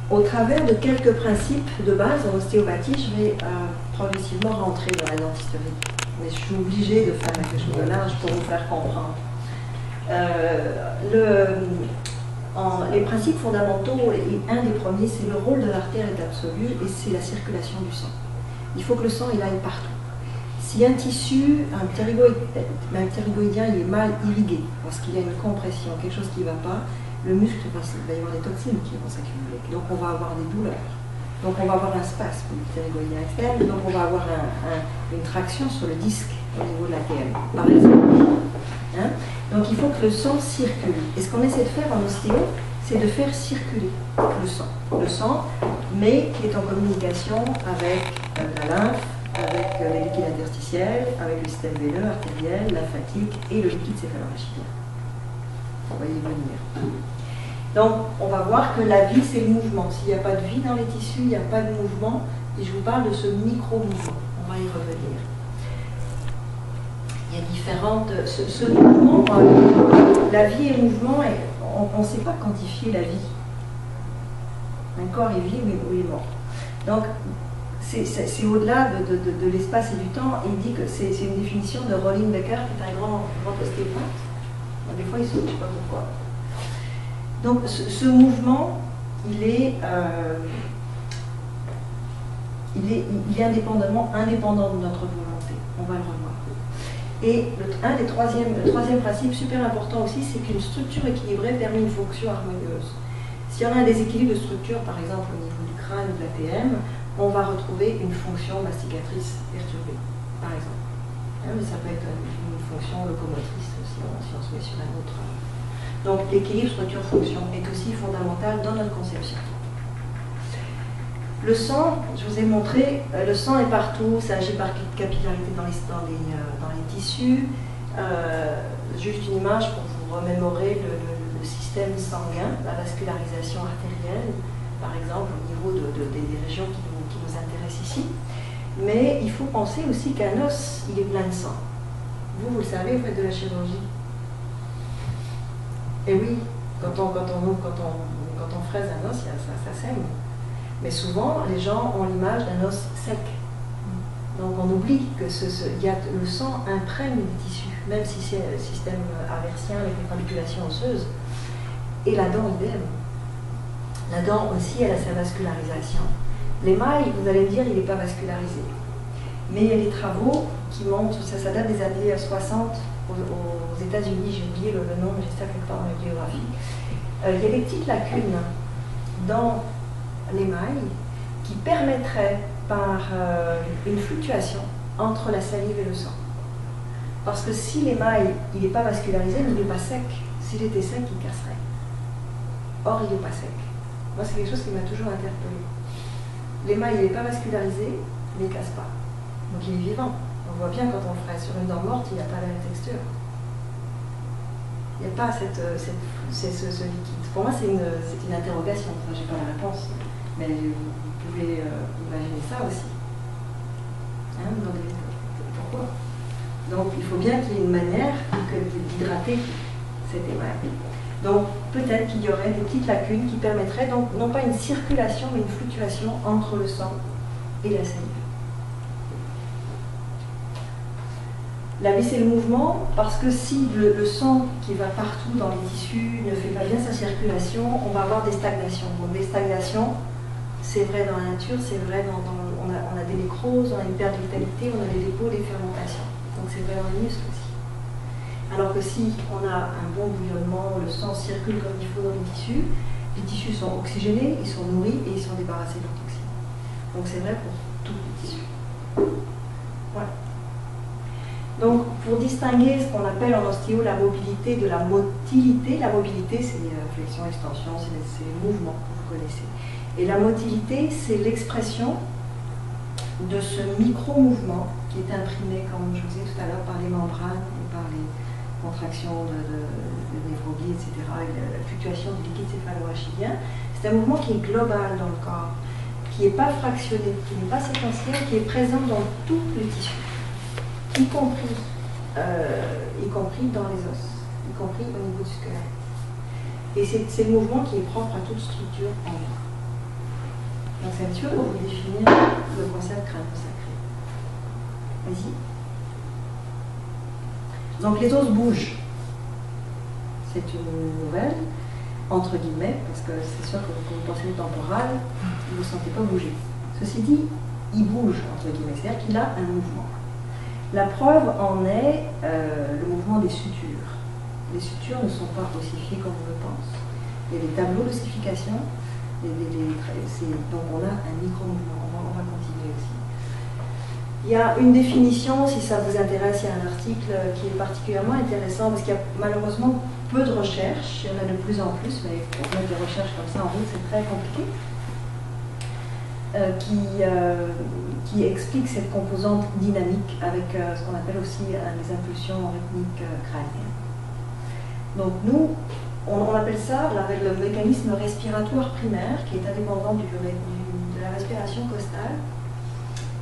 au travers de quelques principes de base en ostéopathie, je vais progressivement rentrer dans la dentisterie. Mais je suis obligée de faire quelque chose de large pour vous faire comprendre. Les principes fondamentaux, et un des premiers, c'est le rôle de l'artère est absolu et c'est la circulation du sang. Il faut que le sang il aille partout. Si un tissu, un ptérygoïdien, il est mal irrigué, parce qu'il y a une compression, quelque chose qui ne va pas, le muscle, il va y avoir des toxines qui vont s'accumuler. Donc on va avoir des douleurs. Donc on va avoir un spasme du ptérygoïdien externe, donc on va avoir une traction sur le disque au niveau de l'ATM, par exemple. Hein? Donc il faut que le sang circule. Et ce qu'on essaie de faire en ostéo, c'est de faire circuler le sang. Le sang, mais qui est en communication avec la lymphe, avec les liquides interstitiels, avec le système veineux, artériel, lymphatique et le liquide céphalorachidien. Vous voyez venir. Donc, on va voir que la vie, c'est le mouvement. S'il n'y a pas de vie dans les tissus, il n'y a pas de mouvement. Et je vous parle de ce micro-mouvement. On va y revenir. Il y a différentes... Ce mouvement, la vie et le mouvement, on ne sait pas quantifier la vie. Un corps est vivant, mais il est mort. Donc, c'est au-delà de l'espace et du temps. Il dit que c'est une définition de Rollin Becker, qui est un grand ostéopathe. Des fois, il saute, je ne sais pas pourquoi. Donc, ce mouvement, il est indépendant de notre volonté. On va le revoir. Et le troisième principe super important aussi, c'est qu'une structure équilibrée permet une fonction harmonieuse. S'il y en a un déséquilibre de structure, par exemple au niveau du crâne ou de l'ATM, on va retrouver une fonction masticatrice perturbée, par exemple. Mais ça peut être une fonction locomotrice aussi, si on se met sur un autre. Donc l'équilibre structure-fonction est aussi fondamental dans notre conception. Le sang, je vous ai montré, le sang est partout, ça agit par capillarité dans les tissus. Juste une image pour vous remémorer le système sanguin, la vascularisation artérielle, par exemple au niveau des régions qui nous intéressent ici. Mais il faut penser aussi qu'un os, il est plein de sang. Vous le savez, vous faites de la chirurgie. Et oui, quand on fraise un os, ça saigne. Mais souvent, les gens ont l'image d'un os sec. Donc on oublie que le sang imprègne les tissus, même si c'est le système aversien avec les manipulations osseuses. Et la dent, idem. La dent aussi, elle a sa vascularisation. L'émail, vous allez me dire, il n'est pas vascularisé. Mais il y a des travaux qui montrent, ça date des années 60 aux États-Unis, j'ai oublié le nom, mais j'espère quelque part dans la bibliographie. Il y a des petites lacunes dans l'émail qui permettraient par une fluctuation entre la salive et le sang. Parce que si l'émail, il n'est pas vascularisé, il n'est pas sec. S'il était sec, il casserait. Or, il n'est pas sec. Moi, c'est quelque chose qui m'a toujours interpellée. L'émail, il n'est pas vascularisé, il ne casse pas. Donc, il est vivant. On voit bien quand on ferait sur une dent morte, il n'y a pas la même texture. Il n'y a pas ce liquide. Pour moi, c'est une interrogation. Enfin, je n'ai pas la réponse. Mais vous pouvez imaginer ça aussi. Hein, pourquoi? Donc, il faut bien qu'il y ait une manière d'hydrater cet émail. Donc, peut-être qu'il y aurait des petites lacunes qui permettraient, donc, non pas une circulation, mais une fluctuation entre le sang et la salive. La vie, c'est le mouvement, parce que si le sang qui va partout dans les tissus ne fait pas bien sa circulation, on va avoir des stagnations. Donc, des stagnations, c'est vrai dans la nature, c'est vrai on a des nécroses, on a une perte de vitalité, on a des dépôts, des fermentations. Donc, c'est vrai dans les muscles aussi. Alors que si on a un bon bouillonnement, le sang circule comme il faut dans les tissus sont oxygénés, ils sont nourris et ils sont débarrassés de leurs toxines. Donc, c'est vrai pour tous les tissus. Voilà. Donc, pour distinguer ce qu'on appelle en ostéo la mobilité de la motilité, la mobilité, c'est flexion, extension, c'est les mouvements que vous connaissez. Et la motilité, c'est l'expression de ce micro-mouvement qui est imprimé, comme je vous disais tout à l'heure, par les membranes et par les contractions de néphroglies, etc., et la fluctuation du liquide céphalorachidien. C'est un mouvement qui est global dans le corps, qui n'est pas fractionné, qui n'est pas séquentiel, qui est présent dans tous les tissus. Y compris dans les os, y compris au niveau du squelette. Et c'est le mouvement qui est propre à toute structure en vie. Donc c'est un petit peu pour vous définir le concept crânio-sacré. Vas-y. Donc les os bougent. C'est une nouvelle, entre guillemets, parce que c'est sûr que quand vous pensez au temporal, vous ne vous sentez pas bouger. Ceci dit, il bouge, entre guillemets, c'est-à-dire qu'il a un mouvement. La preuve en est le mouvement des sutures. Les sutures ne sont pas ossifiées comme on le pense. Il y a des tableaux d'ossification, donc on a un micro-mouvement. On va continuer aussi. Il y a une définition, si ça vous intéresse, il y a un article qui est particulièrement intéressant parce qu'il y a malheureusement peu de recherches, il y en a de plus en plus, mais pour mettre des recherches comme ça en route, c'est très compliqué, qui explique cette composante dynamique avec ce qu'on appelle aussi les impulsions rythmiques crâniennes. Donc nous, on appelle ça le mécanisme respiratoire primaire qui est indépendant de la respiration costale.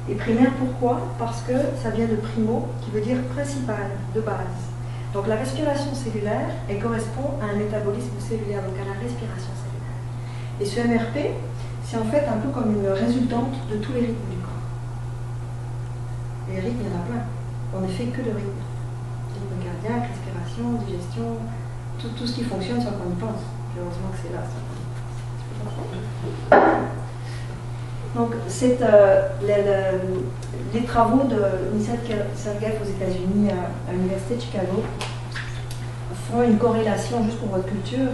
Et primaire pourquoi? Parce que ça vient de primo, qui veut dire principal, de base. Donc la respiration cellulaire, elle correspond à un métabolisme cellulaire, donc à la respiration cellulaire. Et ce MRP, c'est en fait un peu comme une résultante de tous les rythmes du corps. Les rythmes, il y en a plein. On ne fait que de rythme. Rythme cardiaque, respiration, digestion, tout ce qui fonctionne sans qu'on y pense. Heureusement que c'est là, ça. Donc, les travaux de Nisset Sergeev aux États-Unis à l'Université de Chicago font une corrélation, juste pour votre culture,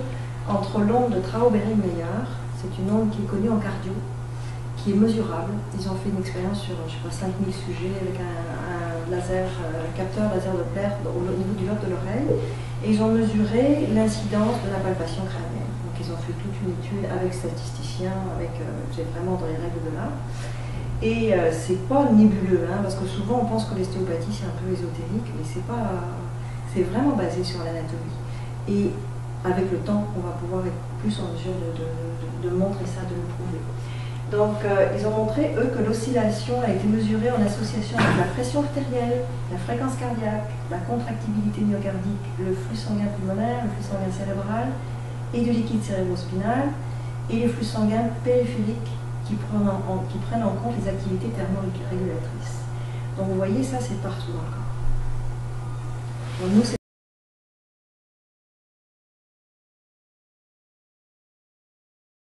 entre l'onde de Trauer-Behring-Meyer, c'est une onde qui est connue en cardio, qui est mesurable. Ils ont fait une expérience sur, je sais pas, 5000 sujets avec un capteur laser Doppler au niveau du lobe de l'oreille, et ils ont mesuré l'incidence de la palpation crânienne. Donc ils ont fait toute une étude avec statisticiens, c'est vraiment dans les règles de l'art. Et c'est pas nébuleux, hein, parce que souvent on pense que l'ostéopathie c'est un peu ésotérique, mais c'est vraiment basé sur l'anatomie. Et avec le temps, on va pouvoir être plus en mesure de montrer ça, de le prouver. Donc, ils ont montré, eux, que l'oscillation a été mesurée en association avec la pression artérielle, la fréquence cardiaque, la contractibilité myocardique, le flux sanguin pulmonaire, le flux sanguin cérébral et du liquide cérébro-spinal, et les flux sanguins périphériques qui prennent en compte les activités thermorégulatrices. Donc, vous voyez, ça, c'est partout dans le corps. Donc, nous,